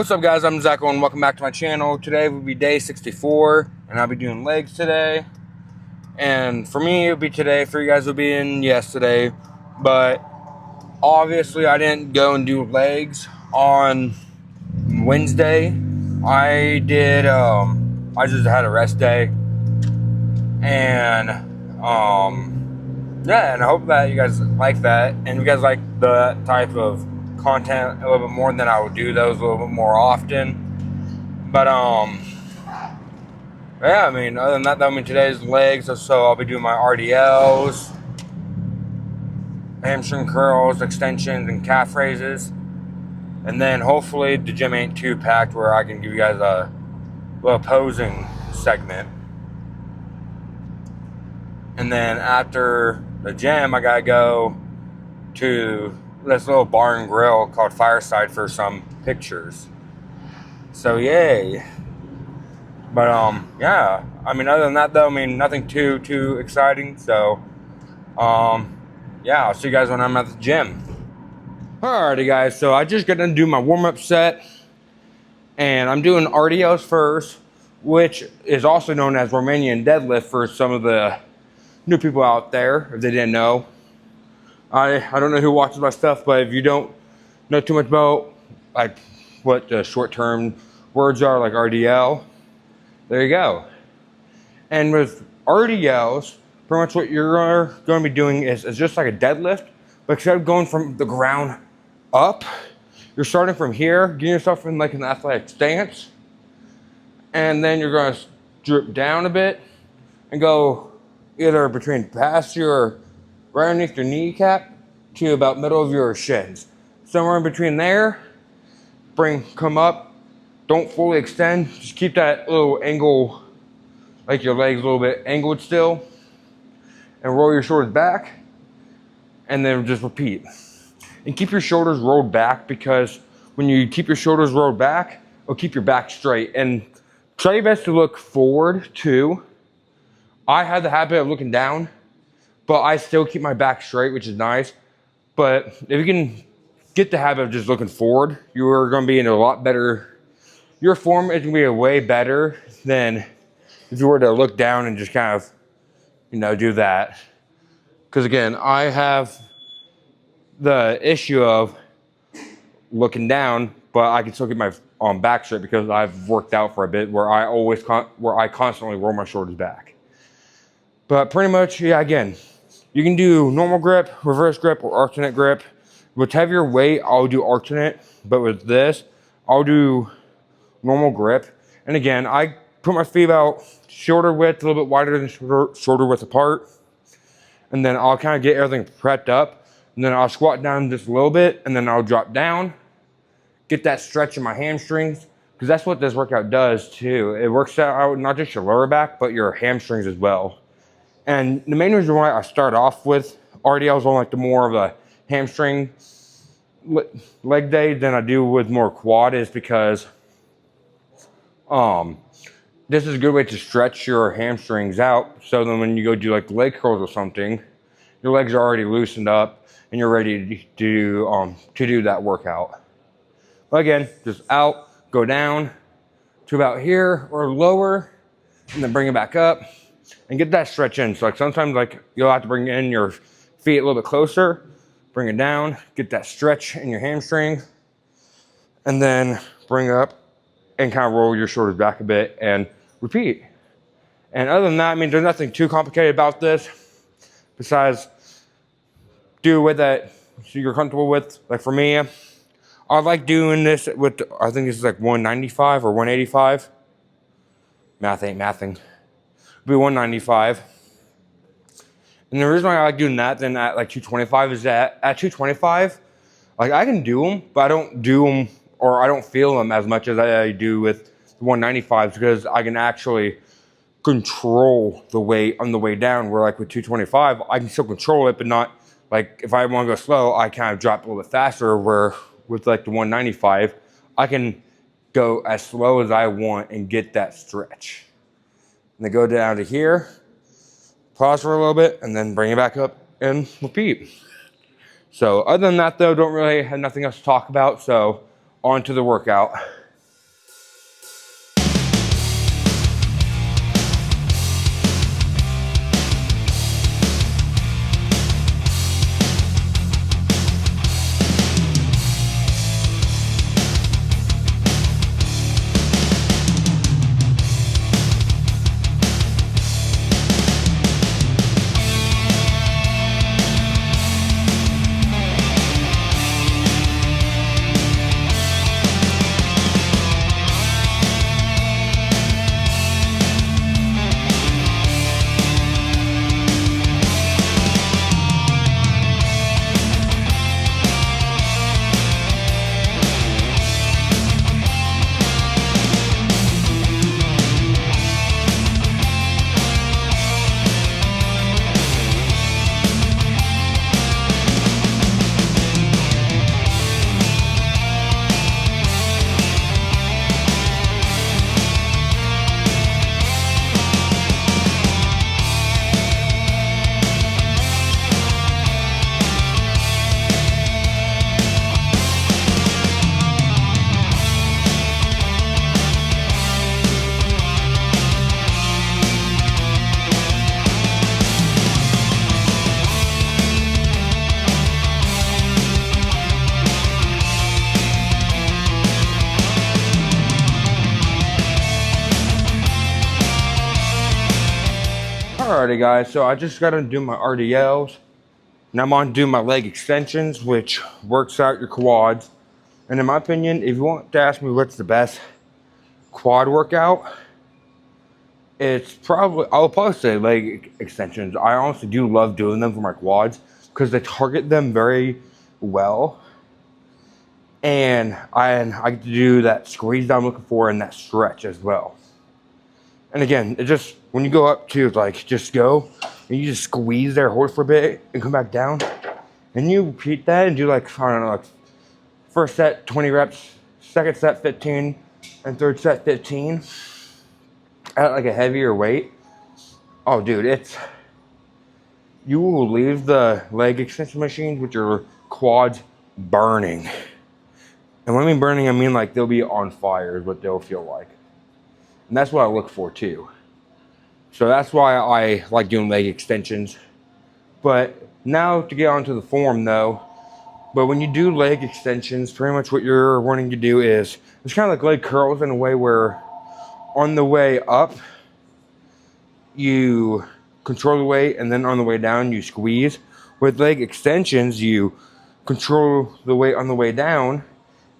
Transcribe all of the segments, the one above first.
What's up, guys? I'm Zach and welcome back to my channel. Today will be day 64 and I'll be doing legs today. And for me it would be today, for you guys it would be in yesterday. But obviously I didn't go and do legs on Wednesday. I just had a rest day. And yeah, and I hope that you guys like that and you guys like the type of content a little bit more than I would do those a little bit more often. But yeah, I mean, other than that, today's legs, so I'll be doing my RDLs, hamstring curls, extensions, and calf raises. And then hopefully the gym ain't too packed where I can give you guys a little posing segment. And then after the gym, I gotta go to this little bar and grill called Fireside for some pictures. So yay. But yeah, I mean, other than that though, I mean, nothing too exciting. So yeah, I'll see you guys when I'm at the gym. Alrighty guys, so I just got to do my warm-up set and I'm doing RDLs first, which is also known as Romanian deadlift for some of the new people out there, if they didn't know. I don't know who watches my stuff, but if you don't know too much about like what the short-term words are, like RDL, there you go. And with RDLs, pretty much what you're going to be doing is just like a deadlift, but instead of going from the ground up, you're starting from here, getting yourself in like an athletic stance, and then you're going to drip down a bit and go either between past your, right underneath your kneecap to about middle of your shins. Somewhere in between there, come up, don't fully extend, just keep that little angle, like your legs a little bit angled still, and roll your shoulders back, and then just repeat. And keep your shoulders rolled back, because when you keep your shoulders rolled back, it'll keep your back straight. And try your best to look forward too. I had the habit of looking down, but I still keep my back straight, which is nice. But if you can get the habit of just looking forward, you are going to be in a lot better, your form is going to be way better than if you were to look down and just kind of, you know, do that. Because again, I have the issue of looking down, but I can still get my back straight because I've worked out for a bit where I constantly roll my shoulders back. But pretty much, yeah, again, you can do normal grip, reverse grip, or alternate grip. Whichever your weight, I'll do alternate. But with this, I'll do normal grip. And again, I put my feet out shoulder width, a little bit wider than shoulder width apart. And then I'll kind of get everything prepped up. And then I'll squat down just a little bit, and then I'll drop down. Get that stretch in my hamstrings, because that's what this workout does too. It works out not just your lower back, but your hamstrings as well. And the main reason why I start off with RDLs on like the more of a hamstring leg day than I do with more quad is because this is a good way to stretch your hamstrings out, so then when you go do like leg curls or something, your legs are already loosened up and you're ready to do that workout. But again, just out, go down to about here or lower, and then bring it back up and get that stretch in. So like sometimes like you'll have to bring in your feet a little bit closer, bring it down, get that stretch in your hamstring, and then bring it up and kind of roll your shoulders back a bit and repeat. And other than that, I mean, there's nothing too complicated about this besides do a weight that you're comfortable with. Like for me, I like doing this with, I think this is like 195 or 185. Math ain't mathing. It'll be 195. And the reason why I like doing that than at like 225 is that at 225, like I can do them, but I don't do them, or I don't feel them as much as I do with the 195s, because I can actually control the weight on the way down, where like with 225, I can still control it, but not like if I want to go slow, I kind of drop a little bit faster, where with like the 195, I can go as slow as I want and get that stretch. And then go down to here, pause for a little bit, and then bring it back up and repeat. So other than that though, don't really have nothing else to talk about, so on to the workout. Alrighty guys, so I just gotta do my RDLs. Now I'm on to do my leg extensions, which works out your quads. And in my opinion, if you want to ask me what's the best quad workout, I'll probably say leg extensions. I honestly do love doing them for my quads because they target them very well. And I get to do that squeeze that I'm looking for and that stretch as well. And again, it just, when you go up to like, just go, and you just squeeze there, hold it for a bit, and come back down. And you repeat that and do like, I don't know, like first set, 20 reps, second set, 15, and third set, 15. At like a heavier weight. Oh dude, you will leave the leg extension machines with your quads burning. And when I mean burning, I mean like they'll be on fire is what they'll feel like. And that's what I look for too. So that's why I like doing leg extensions. But now to get onto the form though, but when you do leg extensions, pretty much what you're wanting to do is, it's kind of like leg curls in a way where on the way up, you control the weight, and then on the way down, you squeeze. With leg extensions, you control the weight on the way down,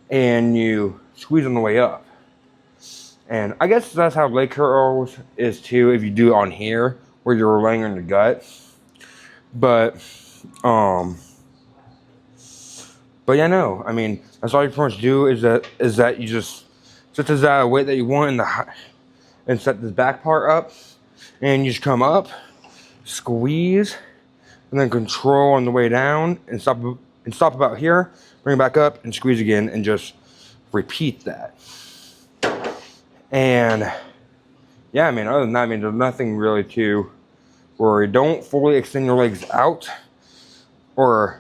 and you squeeze on the way up. And I guess that's how leg curls is too, if you do it on here, where you're laying on your gut. But yeah, no. I mean, that's all you pretty much do is that you just set this weight that you want and set this back part up, and you just come up, squeeze, and then control on the way down, and stop about here, bring it back up, and squeeze again, and just repeat that. And yeah, I mean, other than that, I mean, there's nothing really to worry. Don't fully extend your legs out, or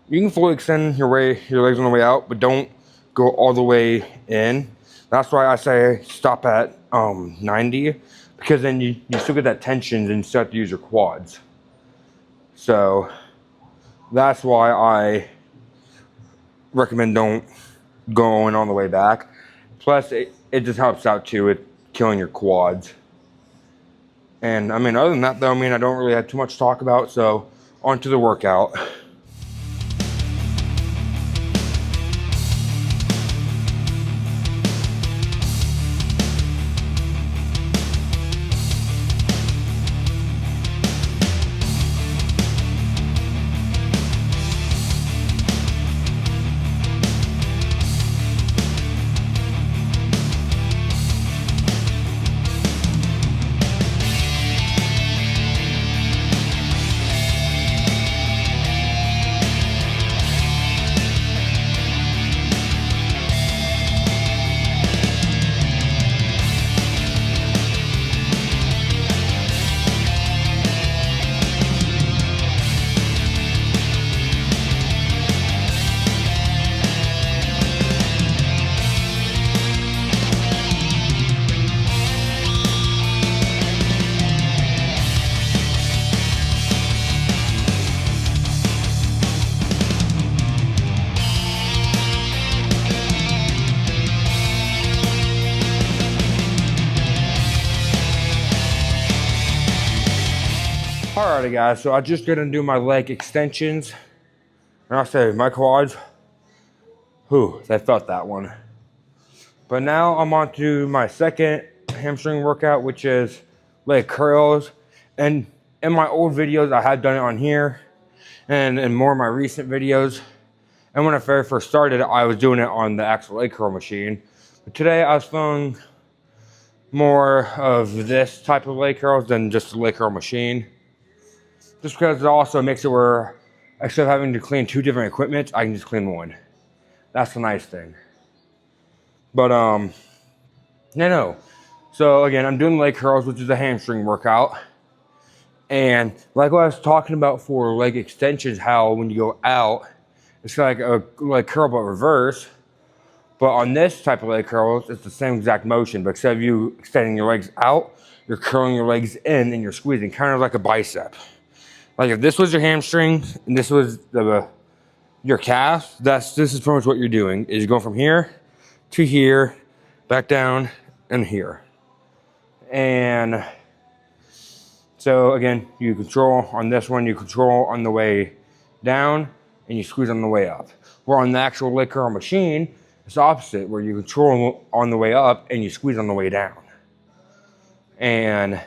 you can fully extend your legs on the way out, but don't go all the way in. That's why I say stop at 90, because then you still get that tension and you still have to use your quads. So that's why I recommend don't go in all the way back. Plus, it just helps out too with killing your quads. And I mean, other than that though, I mean, I don't really have too much to talk about, so on to the workout. Alrighty guys, so I'm just gonna do my leg extensions. And I'll say my quads, they felt that one. But now I'm on to my second hamstring workout, which is leg curls. And in my old videos, I had done it on here, and in more of my recent videos. And when I very first started, I was doing it on the actual leg curl machine. But today I was feeling more of this type of leg curls than just the leg curl machine. Just because it also makes it where instead of having to clean two different equipment, I can just clean one. That's the nice thing. But no. So again, I'm doing leg curls, which is a hamstring workout. And like what I was talking about for leg extensions, how when you go out, it's like a leg curl but reverse. But on this type of leg curls, it's the same exact motion, but instead of you extending your legs out, you're curling your legs in and you're squeezing, kind of like a bicep. Like if this was your hamstring and this was your calf, this is pretty much what you're doing, is you're going from here to here, back down, and here. And So again, you control on this one, you control on the way down and you squeeze on the way up. Where on the actual leg curl machine, it's the opposite, where you control on the way up and you squeeze on the way down. And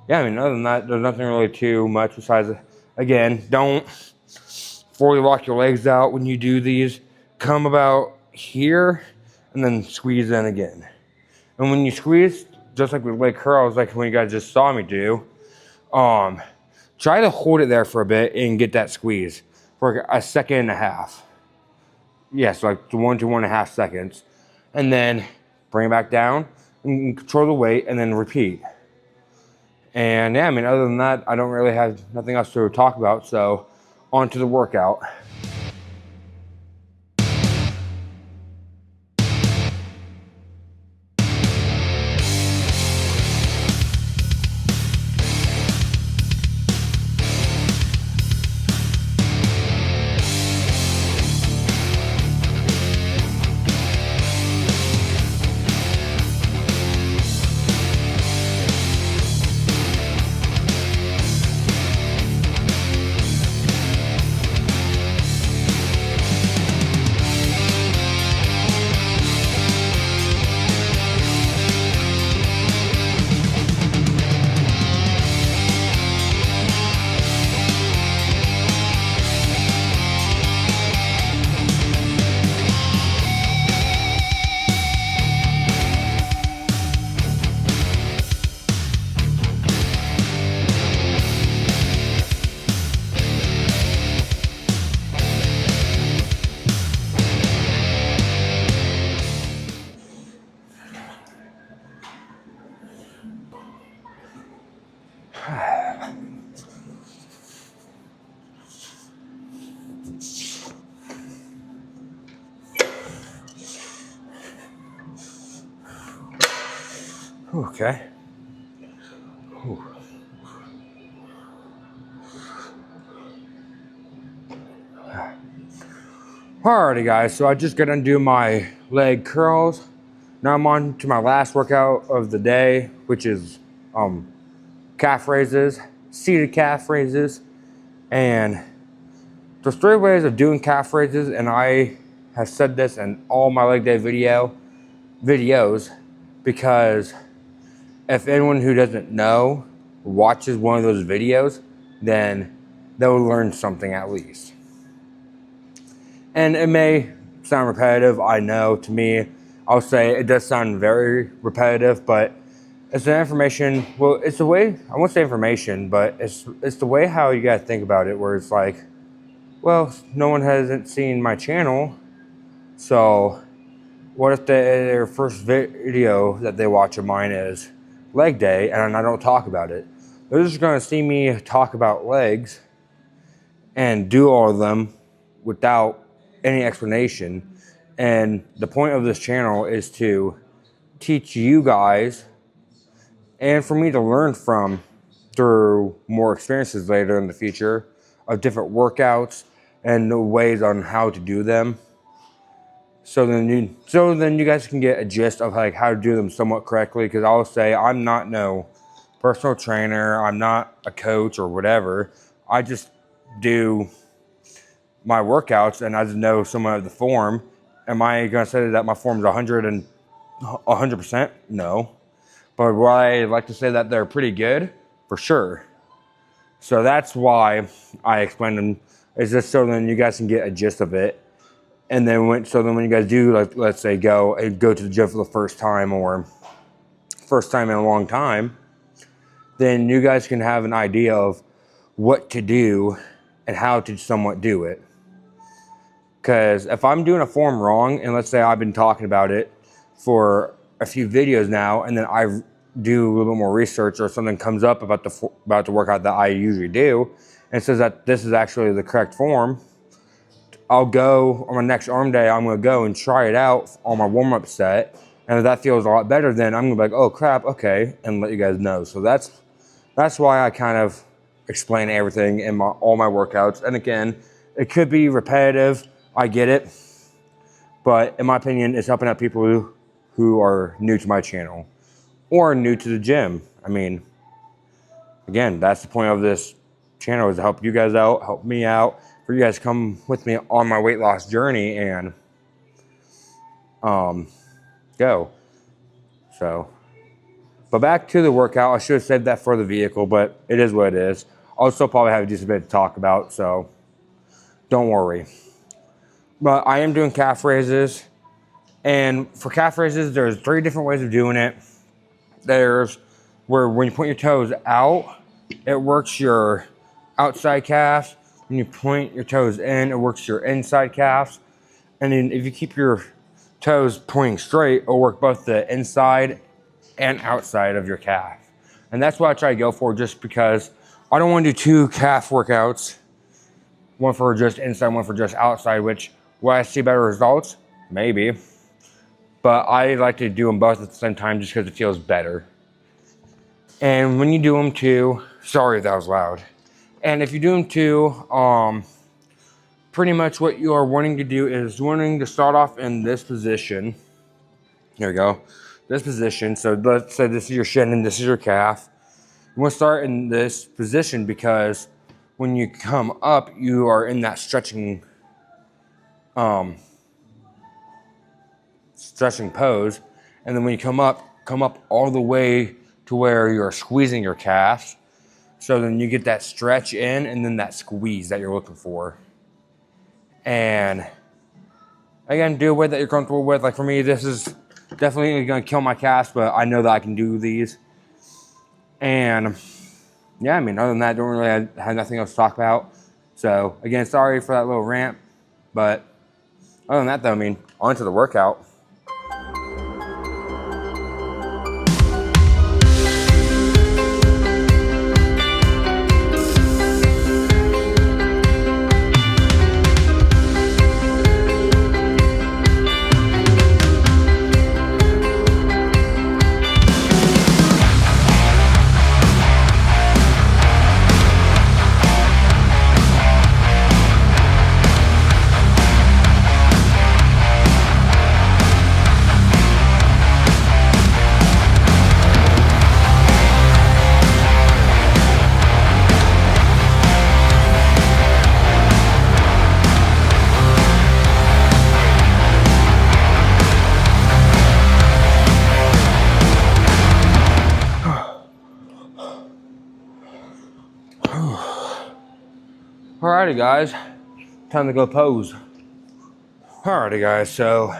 yeah, I mean, other than that, there's nothing really too much besides, again, don't fully lock your legs out when you do these. Come about here and then squeeze in again. And when you squeeze, just like with leg curls, like when you guys just saw me do, try to hold it there for a bit and get that squeeze for a second and a half. Yes, like 1 to 1.5 seconds. And then bring it back down and control the weight and then repeat. And yeah, I mean, other than that, I don't really have nothing else to talk about. So on to the workout. Okay. Whew. Alrighty guys, so I just got to do my leg curls. Now I'm on to my last workout of the day, which is calf raises, seated calf raises. And there's 3 ways of doing calf raises, and I have said this in all my leg day videos, because if anyone who doesn't know watches one of those videos, then they'll learn something at least. And it may sound repetitive, I know. To me, I'll say it does sound very repetitive, but it's the information, well, it's the way, I won't say information, but it's the way how you gotta think about it, where it's like, well, no one hasn't seen my channel, so what if their first video that they watch of mine is leg day and I don't talk about it? They're just gonna see me talk about legs and do all of them without any explanation. And the point of this channel is to teach you guys and for me to learn from through more experiences later in the future of different workouts and ways on how to do them. So then you guys can get a gist of like how to do them somewhat correctly. Because I'll say I'm not no personal trainer, I'm not a coach or whatever. I just do my workouts and I just know somewhat of the form. Am I gonna say that my form's 100%? No. But would I like to say that they're pretty good? For sure. So that's why I explained them, is just so then you guys can get a gist of it. And then when you guys do, like, let's say go to the gym for the first time or first time in a long time, then you guys can have an idea of what to do and how to somewhat do it. Because if I'm doing a form wrong, and let's say I've been talking about it for a few videos now, and then I do a little bit more research or something comes up about the workout that I usually do, and it says that this is actually the correct form, I'll go on my next arm day, I'm gonna go and try it out on my warm-up set, and if that feels a lot better, then I'm gonna be like, oh crap, okay, and let you guys know. So that's why I kind of explain everything in all my workouts. And again, it could be repetitive, I get it, but in my opinion, it's helping out people who are new to my channel or new to the gym. I mean, again, that's the point of this channel, is to help you guys out, help me out, for you guys to come with me on my weight loss journey and go. So, but back to the workout. I should have said that for the vehicle, but it is what it is. I'll still probably have just a bit to talk about, so don't worry. But I am doing calf raises, and for calf raises, there's 3 different ways of doing it. There's where when you point your toes out, it works your outside calves. When you point your toes in, it works your inside calves. And then if you keep your toes pointing straight, it'll work both the inside and outside of your calf. And that's what I try to go for, just because I don't want to do 2 calf workouts, one for just inside, one for just outside, which will I see better results? Maybe. But I like to do them both at the same time just because it feels better. And when you do them too, sorry if that was loud. And if you do them too, pretty much what you are wanting to do is wanting to start off in this position. Here we go. This position. So let's say this is your shin and this is your calf. You want to start in this position because when you come up, you are in that stretching pose. And then when you come up all the way to where you're squeezing your calves. So then you get that stretch in and then that squeeze that you're looking for. And again, do a weight that you're comfortable with. Like for me, this is definitely going to kill my calves, but I know that I can do these. And yeah, I mean, other than that, don't really have nothing else to talk about. So again, sorry for that little rant, but other than that though, I mean, on to the workout. Alrighty guys, time to go pose. Alrighty guys, so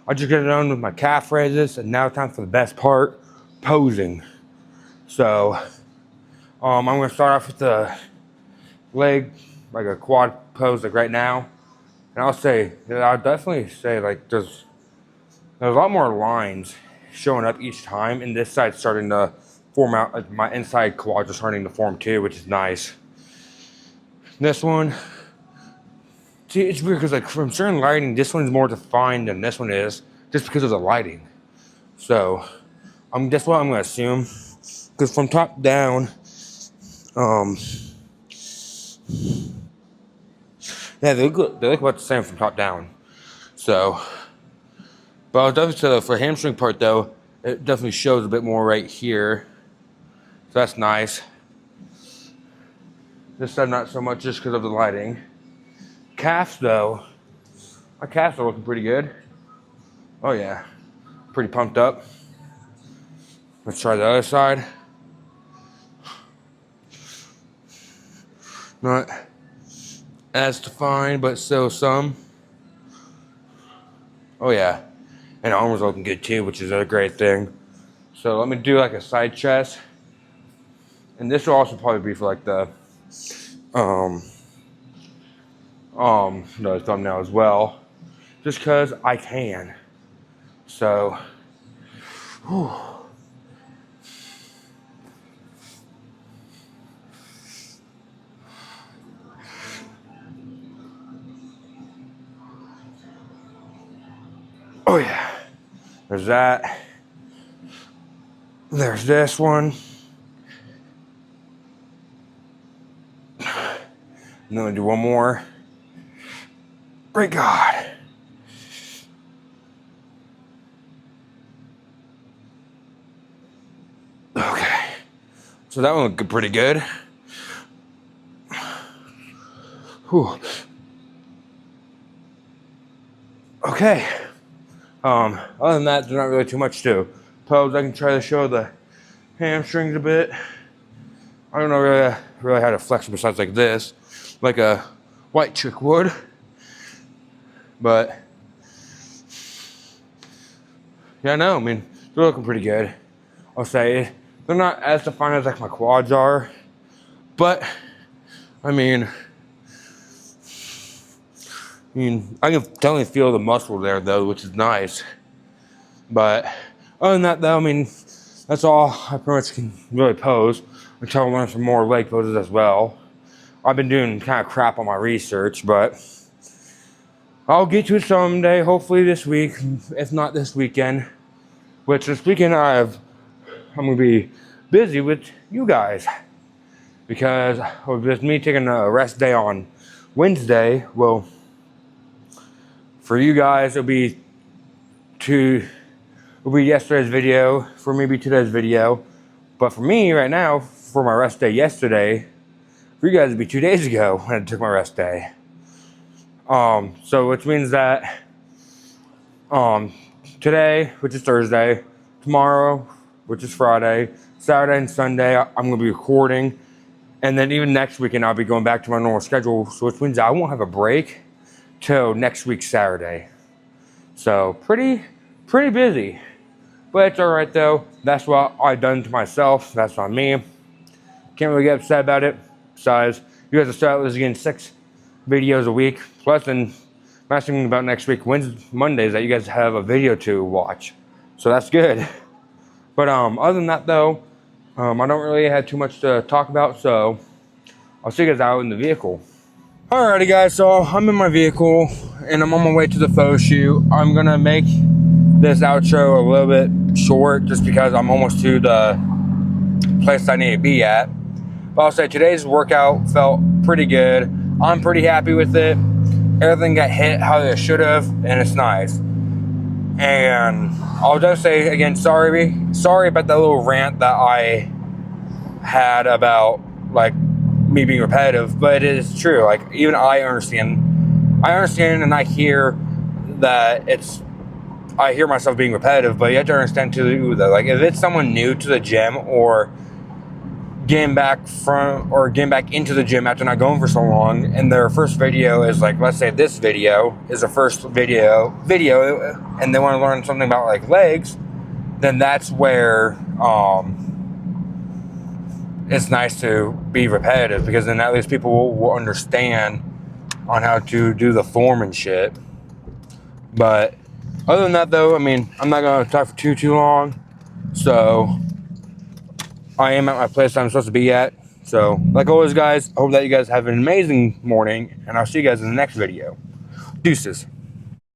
I just got done with my calf raises and now time for the best part, posing. So I'm gonna start off with the leg, like a quad pose like right now. And I'll definitely say like there's a lot more lines showing up each time, and this side's starting to form out, like my inside quads are starting to form too, which is nice. This one, see, it's weird because like from certain lighting, this one's more defined than this one is, just because of the lighting. So, that's what I'm gonna assume, because from top down, yeah, they look about the same from top down. So, but I'll definitely say that for the hamstring part though, it definitely shows a bit more right here. So that's nice. This side not so much just because of the lighting. Calves though, my calves are looking pretty good. Oh yeah, pretty pumped up. Let's try the other side. Not as defined, but still some. Oh yeah, and the arms are looking good too, which is a great thing. So let me do like a side chest. And this will also probably be for like the thumbnail as well, just because I can. So, whew. Oh yeah, there's that. There's this one. And then I'll do one more. Great God. Okay. So that one looked pretty good. Whew. Okay. Other than that, there's not really too much to pose. I can try to show the hamstrings a bit. I don't know really how to flex them besides like this, like a white chick would. But yeah, no, I mean, they're looking pretty good. I'll say they're not as defined as like my quads are, but I mean, I can definitely feel the muscle there though, which is nice. But other than that though, I mean, that's all I pretty much can really pose until I learn some more leg poses as well. I've been doing kind of crap on my research, but I'll get to it someday, hopefully this week, if not this weekend. Which this weekend I'm gonna be busy with you guys. Because with me taking a rest day on Wednesday, well, for you guys it'll be yesterday's video, for me it'll be today's video. But for me right now, for my rest day yesterday, for you guys it'll be 2 days ago when I took my rest day. So which means that today, which is Thursday, tomorrow, which is Friday, Saturday and Sunday, I'm gonna be recording. And then even next weekend, I'll be going back to my normal schedule. So which means I won't have a break till next week, Saturday. So pretty busy. But it's all right though. That's what I've done to myself. That's on me. Can't really get upset about it. Besides, you guys will start listening 6 videos a week. Plus, then, last thing about next week, Mondays, that you guys have a video to watch. So that's good. But other than that though, I don't really have too much to talk about, so I'll see you guys out in the vehicle. Alrighty guys, so I'm in my vehicle and I'm on my way to the photo shoot. I'm gonna make this outro a little bit short just because I'm almost to the place I need to be at. But I'll say today's workout felt pretty good. I'm pretty happy with it. Everything got hit how it should have, and it's nice. And I'll just say again, sorry about that little rant that I had about like me being repetitive, but it is true. Like even I understand and I hear that I hear myself being repetitive, but you have to understand too that like if it's someone new to the gym or getting back into the gym after not going for so long, and their first video is like, let's say this video is the first video, and they want to learn something about like legs, then that's where it's nice to be repetitive, because then at least people will understand on how to do the form and shit. But other than that though, I mean, I'm not gonna talk for too long. So I am at my place I'm supposed to be at. So like always guys, I hope that you guys have an amazing morning, and I'll see you guys in the next video. Deuces.